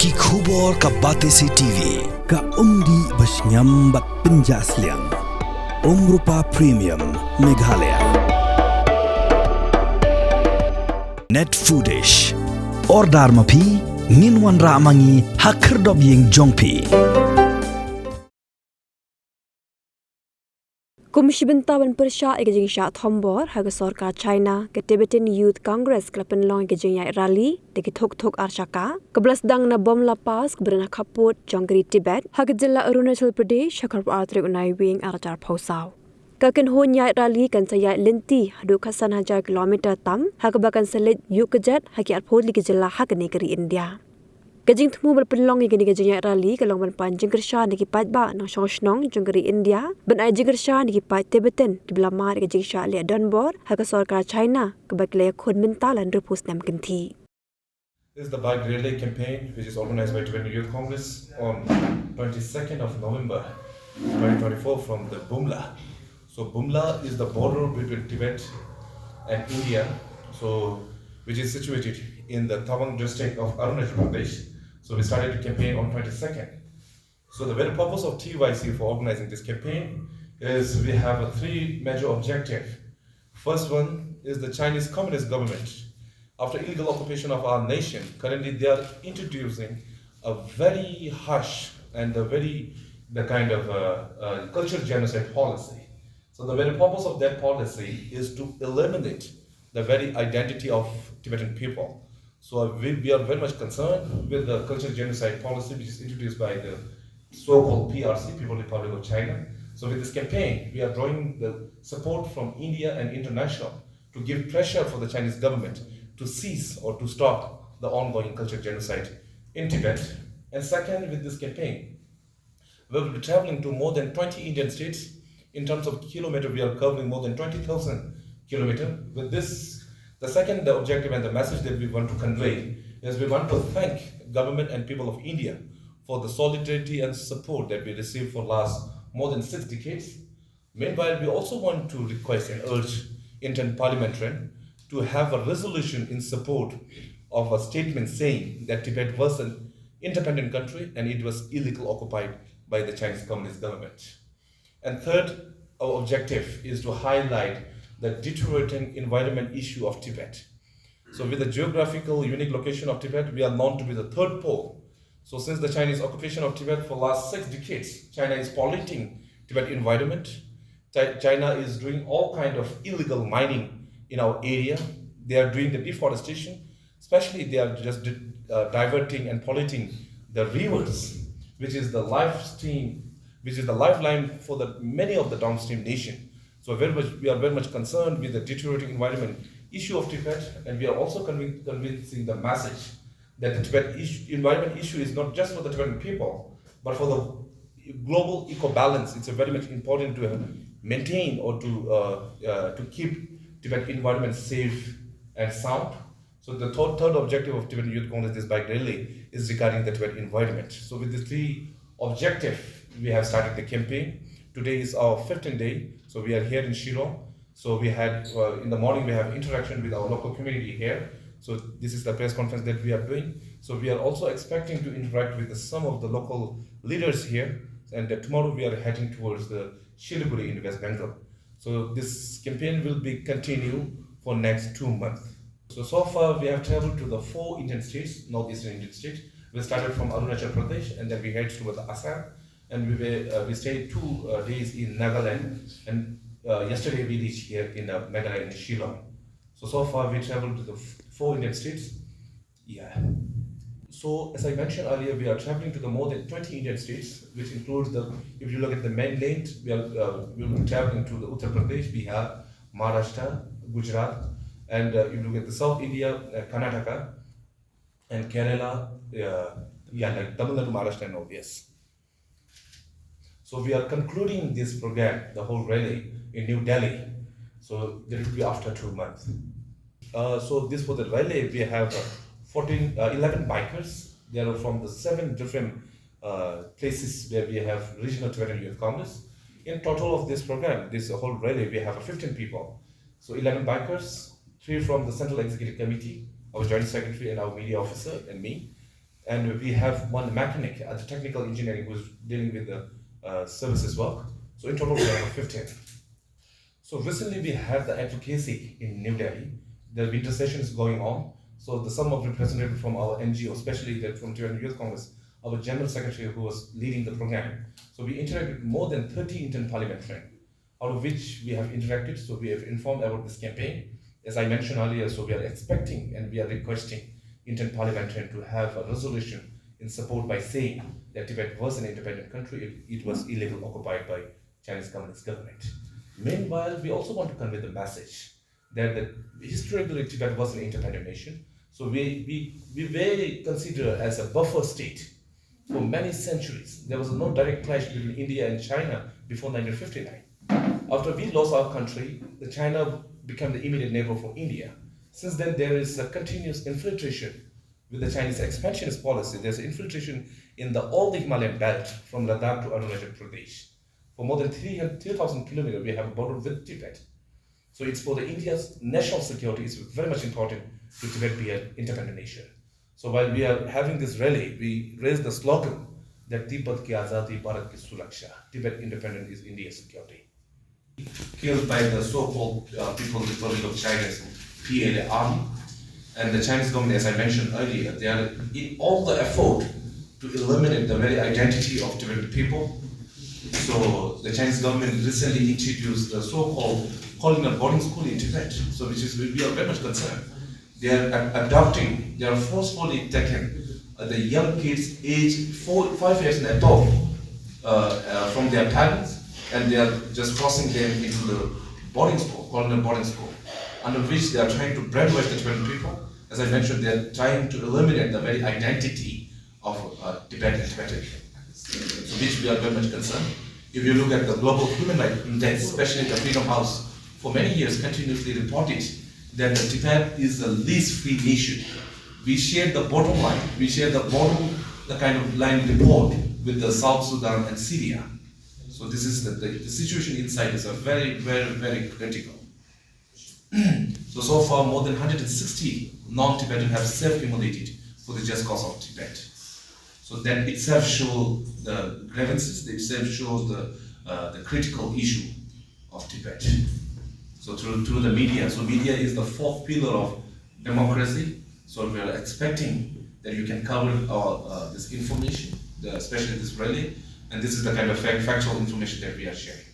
Ki khubor ka Batesi TV ka umdi basnyam bat penjaslian Umrupa Premium Meghalaya Net Foodish Ordar mapi Nginwan ramangi Hakerdob ying jongpi Komisi Bentawan Pyrshah ke Jingthombor haga sarkar China ke Tibetan Youth Congress kelapen long ke Ïaid rally de ke Thuk Arshaka ke belas dang na bom lapas ke berna kaput jangkeri Tibet haga jilla Arunachal Pradesh hakar atrik unai wing arjar pausau kaken hon Ïaid rally kan saya lenti hadu kasan hajar kilometer tam haga bakan selit yuk kejet haki arpodli ke jilla haga negeri India Jingthombor berpelong yang ke Ïaid rally ke long ban Pyrshah niki pat ba nang Shoshnong jangkeri India ban ai Pyrshah niki pat Tibetan di belah mar ke Jingthombor haga sarkar China ke baklaya khon mentalan repus nam kenti. This is the bike relay campaign which is organized by Tibetan Youth Congress on 22nd of November 2024 from the Bumla. So Bumla is the border between Tibet and India, so which is situated in the Thuk district of Arunachal Pradesh. So we started the campaign on 22nd. So the very purpose of TYC for organizing this campaign is we have a three major objectives. First one is the Chinese Communist government. After illegal occupation of our nation, currently they are introducing a very harsh and the kind of cultural genocide policy. So the very purpose of that policy is to eliminate the very identity of Tibetan people. So we are very much concerned with the cultural genocide policy which is introduced by the so-called PRC, People's Republic of China. So with this campaign, we are drawing the support from India and international to give pressure for the Chinese government to cease or to stop the ongoing cultural genocide in Tibet. And second, with this campaign, we will be traveling to more than 20 Indian states. In terms of kilometer, we are covering more than 20,000 kilometers. With this, the second objective and the message that we want to convey is we want to thank government and people of India for the solidarity and support that we received for last more than 6 decades. Meanwhile, we also want to request and urge Indian parliamentarian to have a resolution in support of a statement saying that Tibet was an independent country and it was illegally occupied by the Chinese Communist government. And third, our objective is to highlight the deteriorating environment issue of Tibet. So with the geographical unique location of Tibet, we are known to be the third pole. So since the Chinese occupation of Tibet for last 6 decades, China is polluting Tibet environment. China is doing all kind of illegal mining in our area. They are doing the deforestation, especially they are just diverting and polluting the rivers, which is the lifeline for the many of the downstream nations. So we are very much concerned with the deteriorating environment issue of Tibet, and we are also convincing the message that the Tibet environment issue is not just for the Tibetan people, but for the global eco-balance. It's very much important to maintain or to keep Tibet environment safe and sound. So the third objective of Tibetan Youth Congress, this bike rally, is regarding the Tibet environment. So with these three objectives, we have started the campaign. Today is our 15th day, so we are here in Shillong. So we had, in the morning, we have interaction with our local community here. So this is the press conference that we are doing. So we are also expecting to interact with some of the local leaders here. And tomorrow we are heading towards the Siliguri in West Bengal. So this campaign will be continue for next 2 months. So far we have traveled to the 4 Indian states, northeastern Indian states. We started from Arunachal Pradesh and then we head towards Assam. And we stayed 2 days in Nagaland, and yesterday we reached here in Meghalaya in Shillong. So far we traveled to the 4 Indian states. Yeah. So as I mentioned earlier, we are traveling to the more than 20 Indian states, which includes if you look at the mainland, we will be traveling to the Uttar Pradesh, Bihar, Maharashtra, Gujarat, and if you look at the South India, Karnataka, and Kerala, like Tamil Nadu, Maharashtra, and all, yes. So we are concluding this program, the whole rally, in New Delhi. So that will be after 2 months. So this for the rally, we have 11 bikers. They are from the 7 different places where we have regional Tibetan Youth Congress. In total of this program, this whole rally, we have 15 people. So 11 bikers, 3 from the Central Executive Committee, our Joint Secretary and our media officer and me. and we have one mechanic at the technical engineering who's dealing with the services work. So in total we have 15. So recently we had the advocacy in New Delhi. The winter session is going on. So the some of representatives from our NGO, especially that from Tibetan Youth Congress, our General Secretary who was leading the program. So we interacted with more than 30 Indian parliamentarians, out of which we have interacted. So we have informed about this campaign. As I mentioned earlier, so we are expecting and we are requesting Indian parliamentarians to have a resolution in support by saying that Tibet was an independent country, it was illegally occupied by Chinese Communist government. Meanwhile, we also want to convey the message that historically Tibet was an independent nation. So we were considered as a buffer state for many centuries. There was no direct clash between India and China before 1959. After we lost our country, the China became the immediate neighbor for India. Since then, there is a continuous infiltration with the Chinese expansionist policy. There's infiltration in all the Himalayan belt from Ladakh to Arunachal Pradesh. For more than 3,000 kilometers, we have a border with Tibet. So it's for the India's national security, it's very much important to Tibet be an independent nation. So while we are having this rally, we raise the slogan that Tibet ki azadi, Bharat ki suraksha. Tibet independent is India's security. Killed by the so-called People's Republic of China's PLA army. And the Chinese government, as I mentioned earlier, they are in all the effort to eliminate the very identity of Tibetan people. So the Chinese government recently introduced the so-called calling a boarding school in Tibet. So we are very much concerned. They are forcefully taking the young kids aged 5 years and above from their parents, and they are just forcing them into the boarding school, called a boarding school, under which they are trying to brainwash the Tibetan people. As I mentioned, they are trying to eliminate the very identity of Tibet and Tibetan, so which we are very much concerned. If you look at the Global Human Rights Index, especially the Freedom House, for many years continuously reported that Tibet is the least free nation. We share the bottom line, the kind of line report with the South Sudan and Syria. So this is the situation inside is a very, very, very critical. So far more than 160 non-Tibetans have self-immolated for the just cause of Tibet. So that itself shows the grievances, itself shows the critical issue of Tibet. So through the media, so media is the fourth pillar of democracy. So we are expecting that you can cover this information, especially this rally, and this is the kind of factual information that we are sharing.